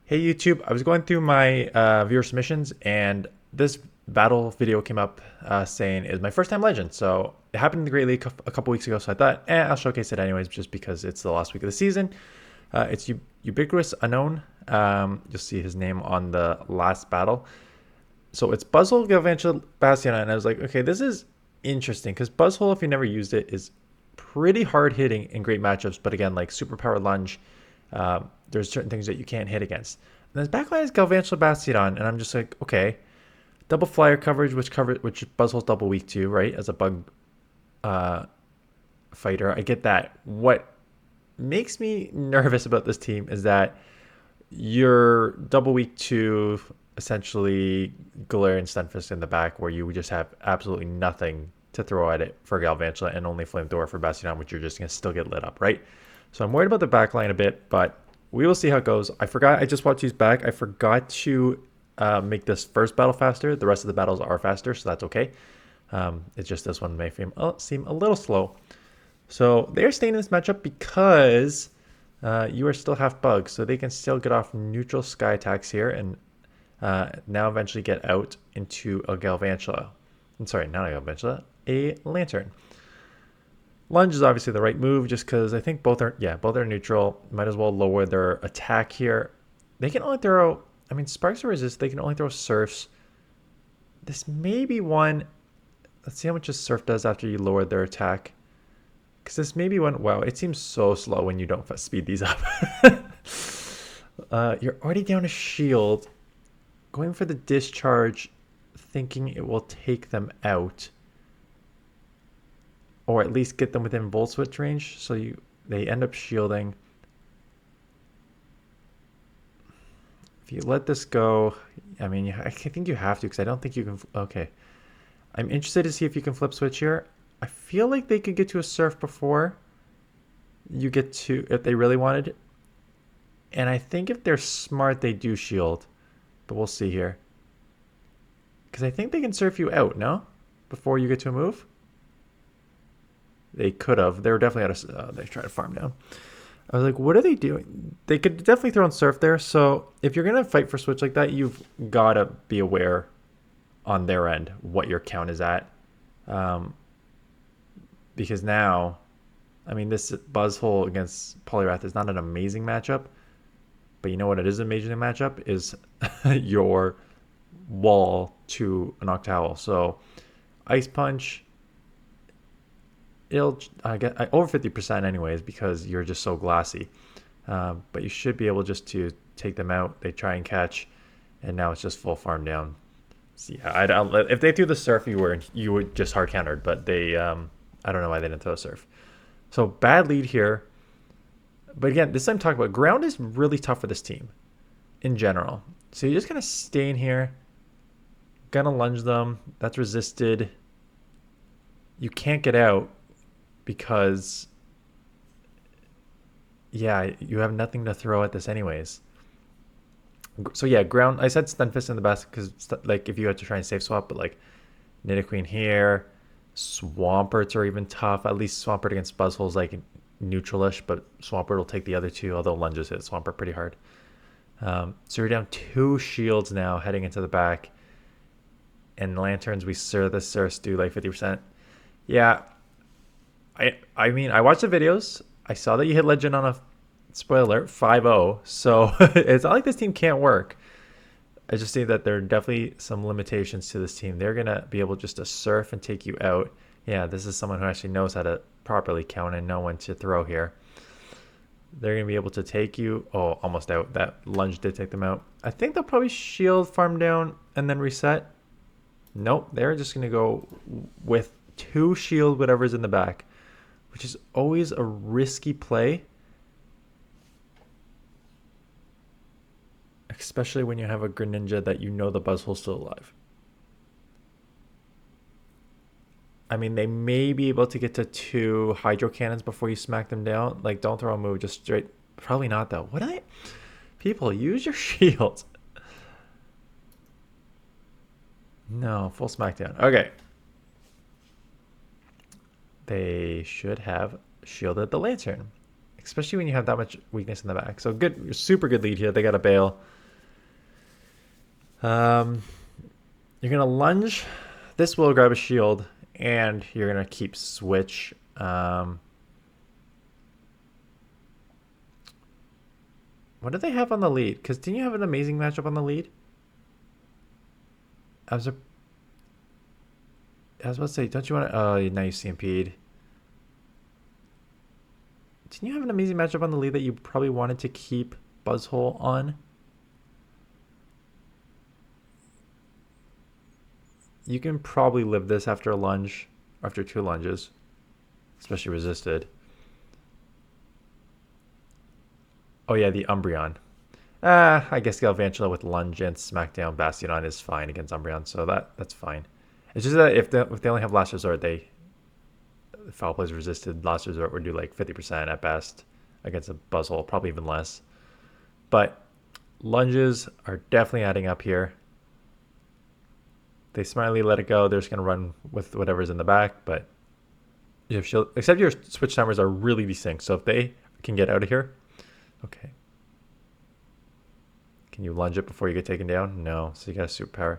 Hey YouTube, I was going through my viewer submissions and this battle video came up saying it's my first time legend. So it happened in the Great League a couple weeks ago. So I thought, I'll showcase it anyways, just because it's the last week of the season. It's Ubiquitous Unknown. You'll see his name on the last battle. So it's Buzzhole, Galvantula, Bastiona, and I was like, okay, this is interesting because Buzzhole, if you never used it, is pretty hard hitting in great matchups. But again, like Superpower Lunge, there's certain things that you can't hit against. And his backline is Galvantula Bastion, and I'm just like, okay, double flyer coverage, which Buzzhole's double weak to, right? As a bug fighter, I get that. What makes me nervous about this team is that you're double weak to essentially Galarian Stunfisk in the back, where you just have absolutely nothing to throw at it for Galvantula and only Flamethrower for Bastion, which you're just going to still get lit up, right? So I'm worried about the back line a bit, but we will see how it goes. I just watched these back. I forgot to make this first battle faster. The rest of the battles are faster, so that's okay. It's just this one may seem a little slow. So they're staying in this matchup because you are still half bug, so they can still get off neutral sky attacks here and now eventually get out into a Galvantula. I'm sorry, not a Galvantula, a Lantern. Lunge is obviously the right move just because I think both are neutral. Might as well lower their attack here. They can only throw, I mean, Sparks are resist. They can only throw Surfs. This may be one. Let's see how much a Surf does after you lower their attack. Because this may be one. Wow, it seems so slow when you don't speed these up. You're already down a shield. Going for the discharge, thinking it will take them out. Or at least get them within Volt Switch range. So they end up shielding. If you let this go, I mean, I think you have to because I don't think you can. Okay. I'm interested to see if you can flip switch here. I feel like they could get to a Surf before you get to, if they really wanted. And I think if they're smart, they do shield. But we'll see here. Because I think they can surf you out, no? Before you get to a move? They could have. They were definitely out of. They tried to farm down. I was like, what are they doing? They could definitely throw in surf there. So if you're gonna fight for switch like that, you've gotta be aware on their end what your count is at, because now, I mean, this Buzzhole against Poliwrath is not an amazing matchup, but you know what? It is an amazing matchup is your wall to an Octowl. So Ice Punch. It'll I get over 50% anyways because you're just so glassy, but you should be able just to take them out. They try and catch, and now it's just full farm down. So yeah, if they threw the surf, you would just hard countered, but they I don't know why they didn't throw a surf. So bad lead here, but again, this time talking about ground is really tough for this team in general. So you're just gonna stay in here, gonna lunge them. That's resisted. You can't get out. Because, yeah, you have nothing to throw at this anyways. So yeah, ground. I said Stunfisk in the best because like if you had to try and safe swap, but like Nidoqueen here, Swamperts are even tough. At least Swampert against Buzzhole's like neutralish, but Swampert will take the other two. Although lunges hit Swampert pretty hard. So you're down 2 shields now heading into the back, and Lanterns we the Surfs do like 50%. Yeah. I mean, I watched the videos. I saw that you hit Legend on a spoiler alert 5-0. So it's not like this team can't work. I just think that there are definitely some limitations to this team. They're going to be able just to surf and take you out. Yeah, this is someone who actually knows how to properly count and know when to throw here. They're going to be able to take you. Oh, almost out. That lunge did take them out. I think they'll probably shield, farm down, and then reset. Nope, they're just going to go with 2 shield whatever's in the back, which is always a risky play, especially when you have a Greninja that you know the Buzzhole's still alive. I mean, they may be able to get to 2 Hydro Cannons before you smack them down. Like, don't throw a move, just straight. Probably not, though. People, use your shields. No, full smackdown. Okay. They should have shielded the Lantern, especially when you have that much weakness in the back. So good, super good lead here. They got a bail. Um, you're gonna lunge. This will grab a shield, and you're gonna keep switch. What do they have on the lead? Because didn't you have an amazing matchup on the lead? I was, I was about to say, don't you want to? Oh, now you CMP'd. Didn't you have an amazing matchup on the lead that you probably wanted to keep Buzzhole on? You can probably live this after a lunge, after 2 lunges, especially resisted. Oh yeah, the Umbreon. I guess Galvantula with lunge and smackdown Bastion is fine against Umbreon, so that's fine. It's just that if they only have last resort, foul plays resisted last resort would do like 50% at best against a Buzzhole, probably even less. But lunges are definitely adding up here. They smartly let it go. They're just gonna run with whatever's in the back, but you have shield. Except your switch timers are really desynced, so if they can get out of here, okay. Can you lunge it before you get taken down? No, so you got a superpower.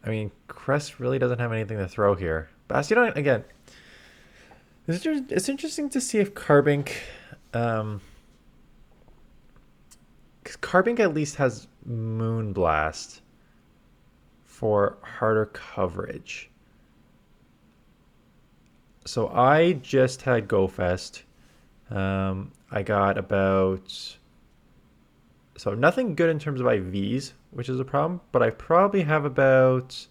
I mean, Crest really doesn't have anything to throw here. Bastion, again, it's interesting to see if Carbink, because Carbink at least has Moonblast for harder coverage. So I just had GoFest. I got about... So nothing good in terms of IVs, which is a problem, but I probably have about...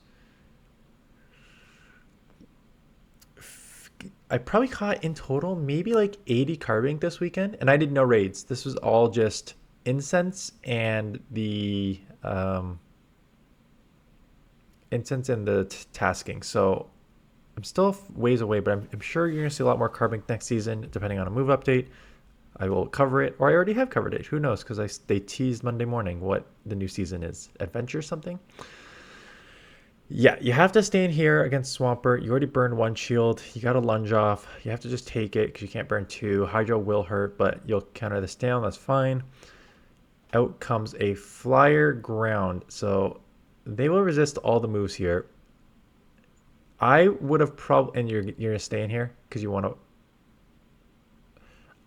I probably caught in total maybe like 80 Carbink this weekend, and I did no raids. This was all just incense and the tasking. So I'm still ways away, but I'm sure you're gonna see a lot more Carbink next season, depending on a move update. I will cover it, or I already have covered it. Who knows? Because they teased Monday morning what the new season is. Adventure something? Yeah, you have to stay in here against Swampert. You already burned 1 shield. You got a lunge off. You have to just take it because you can't burn 2. Hydro will hurt, but you'll counter this down. That's fine. Out comes a Flyer Ground. So they will resist all the moves here. I would have probably... And you're going to stay in here because you want to...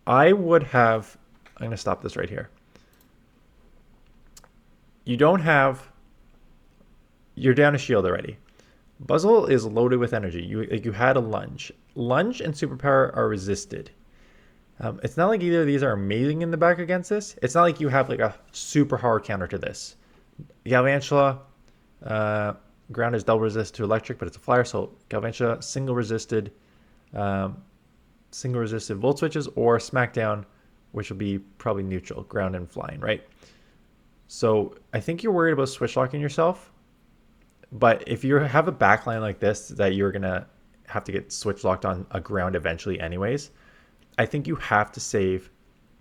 I would have... I'm going to stop this right here. You don't have... You're down a shield already. Buzzle is loaded with energy. You had a lunge. Lunge and superpower are resisted. It's not like either of these are amazing in the back against this. It's not like you have like a super hard counter to this. Galvantula, ground is double resist to electric, but it's a flyer, so Galvantula single resisted volt switches, or smackdown, which will be probably neutral, ground and flying, right? So I think you're worried about switch locking yourself. But if you have a backline like this that you're going to have to get switch locked on a ground eventually anyways, I think you have to save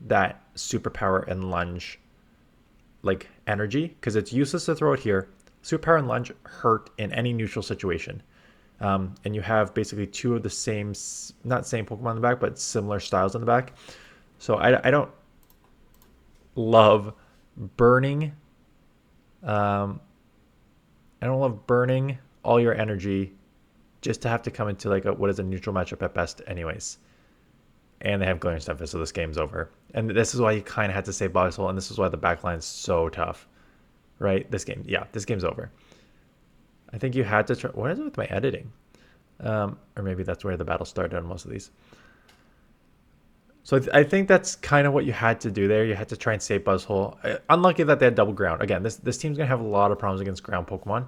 that superpower and lunge like energy, because it's useless to throw it here. Superpower and lunge hurt in any neutral situation. And you have basically 2 of the same, not same Pokemon in the back, but similar styles in the back. So I don't love burning... I don't love burning all your energy just to have to come into like what is a neutral matchup at best anyways. And they have Glaring Stunfisk, so this game's over. And this is why you kind of had to save Buzzhole, and this is why the backline's so tough, right? This game's over. I think you had to try... What is it with my editing? Or maybe that's where the battle started on most of these. So I think that's kind of what you had to do there. You had to try and save Buzzhole. Unlucky that they had double ground. Again, this team's going to have a lot of problems against ground Pokemon.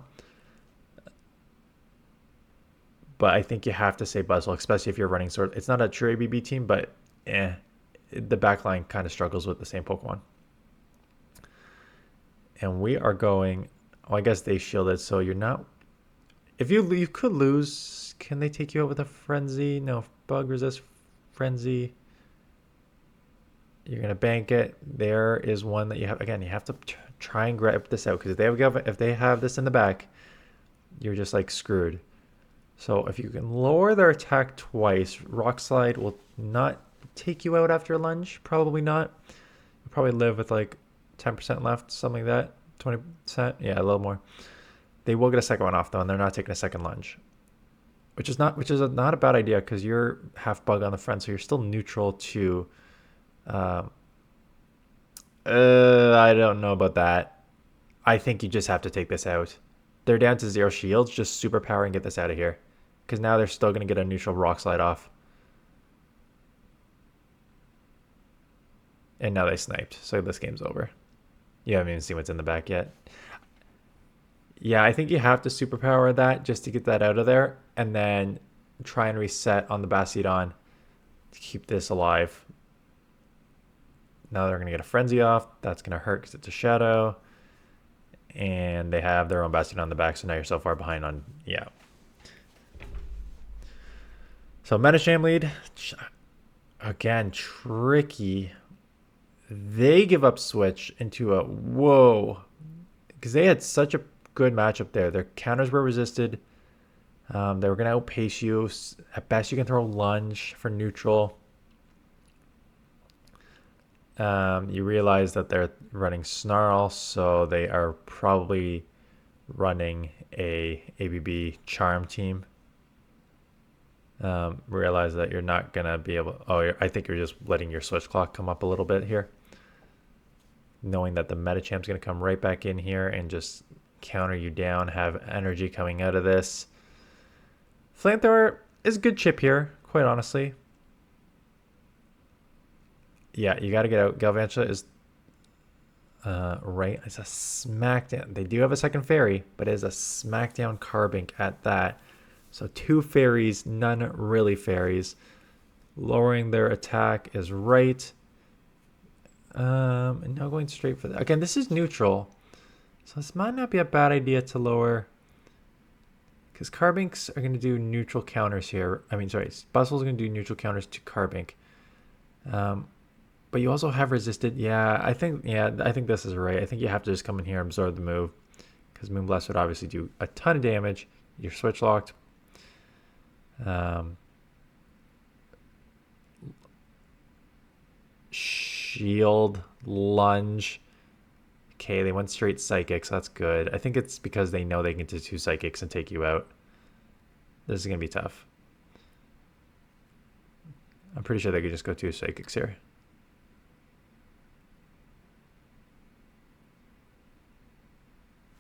But I think you have to save Buzzhole, especially if you're running sort of... It's not a true ABB team, but the backline kind of struggles with the same Pokemon. And we are going... Oh, I guess they shielded, so you're not... If you could lose, can they take you out with a Frenzy? No, Bug resist Frenzy... You're going to bank it. There is one that you have. Again, you have to try and grab this out, because if they have this in the back, you're just like screwed. So if you can lower their attack twice, Rock Slide will not take you out after a lunge. Probably not. You'll probably live with like 10% left, something like that. 20%. Yeah, a little more. They will get a second one off though, and they're not taking a second lunge. Which is not a bad idea because you're half bug on the front, so you're still neutral to I don't know about that. I think you just have to take this out. They're down to 0 shields. Just superpower and get this out of here. Because now they're still going to get a neutral rock slide off. And now they sniped. So this game's over. You haven't even seen what's in the back yet. Yeah, I think you have to superpower that just to get that out of there. And then try and reset on the Bastiodon to keep this alive. Now they're going to get a Frenzy off. That's going to hurt because it's a Shadow. And they have their own Bastiodon on the back, so now you're so far behind on... Yeah. So Metasham lead. Again, tricky. They give up switch into a... Whoa. Because they had such a good matchup there. Their counters were resisted. They were going to outpace you. At best, you can throw lunge for neutral. You realize that they're running Snarl, so they are probably running a ABB Charm team. Realize that you're not going to be able... Oh, I think you're just letting your switch clock come up a little bit here. Knowing that the Medichamp's going to come right back in here and just counter you down, have energy coming out of this. Flamethrower is a good chip here, quite honestly. Yeah, you got to get out. Galvantula is right. It's a smackdown. They do have a second fairy, but it is a smackdown Carbink at that. So 2 fairies, none really fairies. Lowering their attack is right. And now going straight for that. Again, this is neutral. So this might not be a bad idea to lower. Because Carbinks are going to do neutral counters here. I mean, sorry, Buzzwole's going to do neutral counters to Carbink. But you also have resisted. I think this is right. I think you have to just come in here and absorb the move. Because Moonblast would obviously do a ton of damage. You're switch locked. Shield, lunge. Okay, they went straight psychic, so that's good. I think it's because they know they can do 2 psychics and take you out. This is going to be tough. I'm pretty sure they could just go 2 psychics here.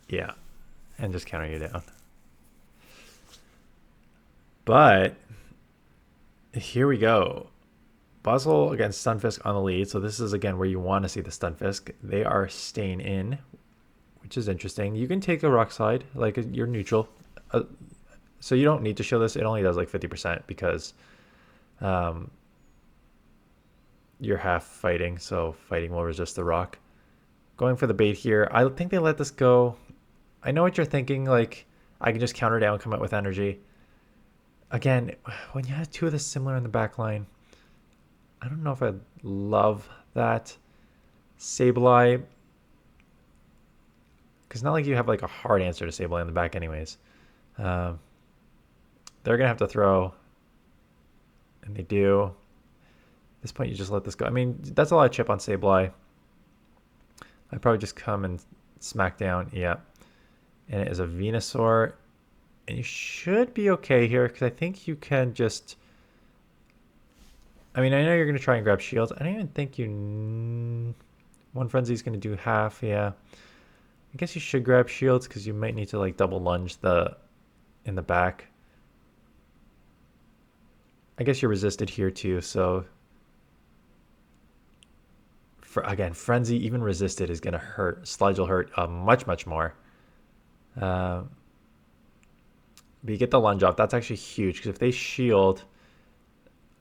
Yeah, and just counter you down. But here we go. Buzzwole against Stunfisk on the lead. So this is, again, where you want to see the Stunfisk. They are staying in, which is interesting. You can take a rock slide, like you're neutral. So you don't need to show this. It only does like 50% because you're half fighting. So fighting will resist the rock. Going for the bait here. I think they let this go. I know what you're thinking. Like, I can just counter down, come out with energy. Again, when you have 2 of the similar in the back line, I don't know if I love that. Sableye. Because not like you have like a hard answer to Sableye in the back anyways. They're going to have to throw. And they do. At this point, you just let this go. I mean, that's a lot of chip on Sableye. I'd probably just come and smack down. Yeah. And it is a Venusaur. And you should be okay here because I think you can just... I mean, I know you're going to try and grab shields. I don't even think you... One Frenzy is going to do half, yeah. I guess you should grab shields because you might need to like double lunge in the back. I guess you're resisted here too, so... Again, Frenzy, even resisted, is going to hurt. Sludge will hurt much, much more. But you get the lunge off. That's actually huge because if they shield...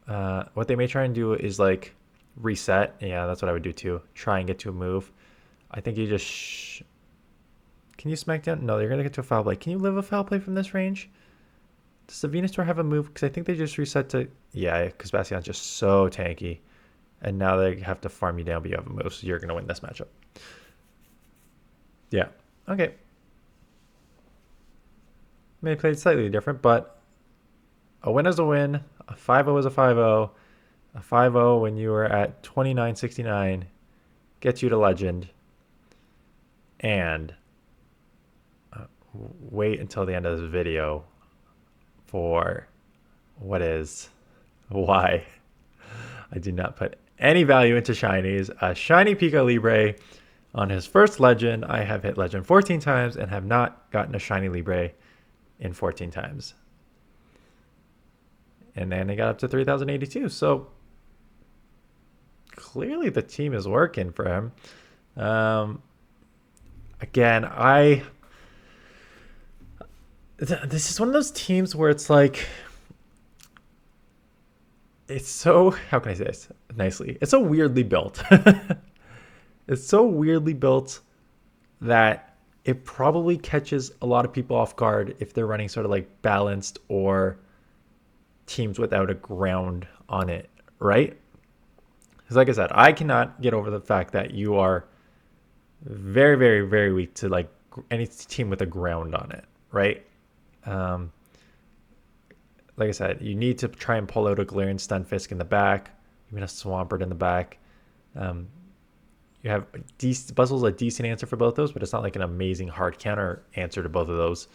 what they may try and do is like reset. Yeah, that's what I would do too. Try and get to a move. I think you just... Can you smack down? No, they're going to get to a foul play. Can you live a foul play from this range? Does the Venusaur have a move? Because I think they just reset to... Yeah, because Bastion's just so tanky. And now they have to farm you down, but you have a move, so you're going to win this matchup. Yeah. Okay. May have played slightly different, but a win is a win. A 5-0 is a 5-0. A 5-0 when you were at 29.69 gets you to legend. And wait until the end of this video for why I did not put any value into shinies. A shiny Pika Libre on his first legend. I have hit legend 14 times and have not gotten a shiny Libre in 14 times. And then he got up to 3,082. So clearly the team is working for him. Again, this is one of those teams where it's like, it's so, how can I say this nicely? It's so weirdly built. It's so weirdly built that it probably catches a lot of people off guard if they're running sort of like balanced or teams without a ground on it, right? Because like I said, I cannot get over the fact that you are very, very, very weak to like any team with a ground on it, right? Like I said, you need to try and pull out a Galarian Stunfisk in the back, even a Swampert in the back. You have Buzzle's a decent answer for both those, but it's not like an amazing hard counter answer to both of those.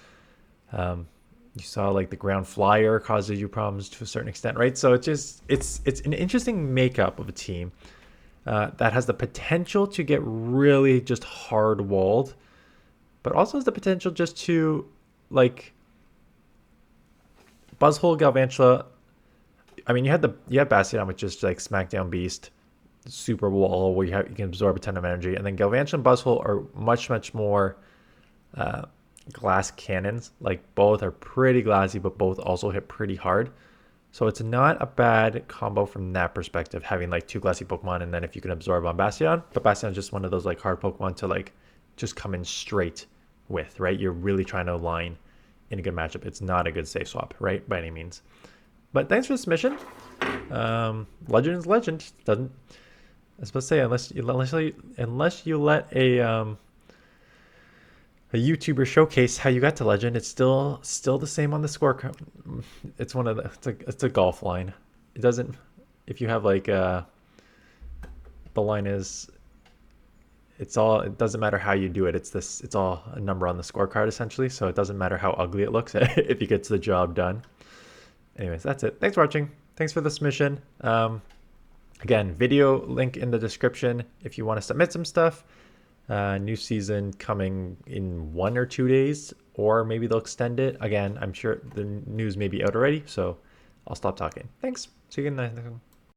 You saw like the ground flyer causes you problems to a certain extent, right? So it's an interesting makeup of a team that has the potential to get really just hard walled, but also has the potential just to like Buzzhole, Galvantula. I mean, you had Bastion, which is like Smackdown Beast, super wall where you can absorb a ton of energy, and then Galvantula and Buzzhole are much more glass cannons. Like both are pretty glassy, but both also hit pretty hard. So it's not a bad combo from that perspective, having like two glassy Pokemon, and then if you can absorb on Bastion. But Bastion is just one of those like hard Pokemon to like just come in straight with, right? You're really trying to align in a good matchup. It's not a good safe swap, right? By any means. But thanks for the submission. Legend is legend. Doesn't, I was supposed to say, unless you let a YouTuber showcase how you got to legend, it's still the same on the scorecard. It's one of the it's a golf line. It doesn't, if you have like the line is, it doesn't matter how you do it. It's all a number on the scorecard essentially. So it doesn't matter how ugly it looks if you get the job done. Anyways, that's it. Thanks for watching. Thanks for the submission. Again, video link in the description if you want to submit some stuff. New season coming in 1 or 2 days, or maybe they'll extend it. Again, I'm sure the news may be out already, so I'll stop talking. Thanks. See you next time.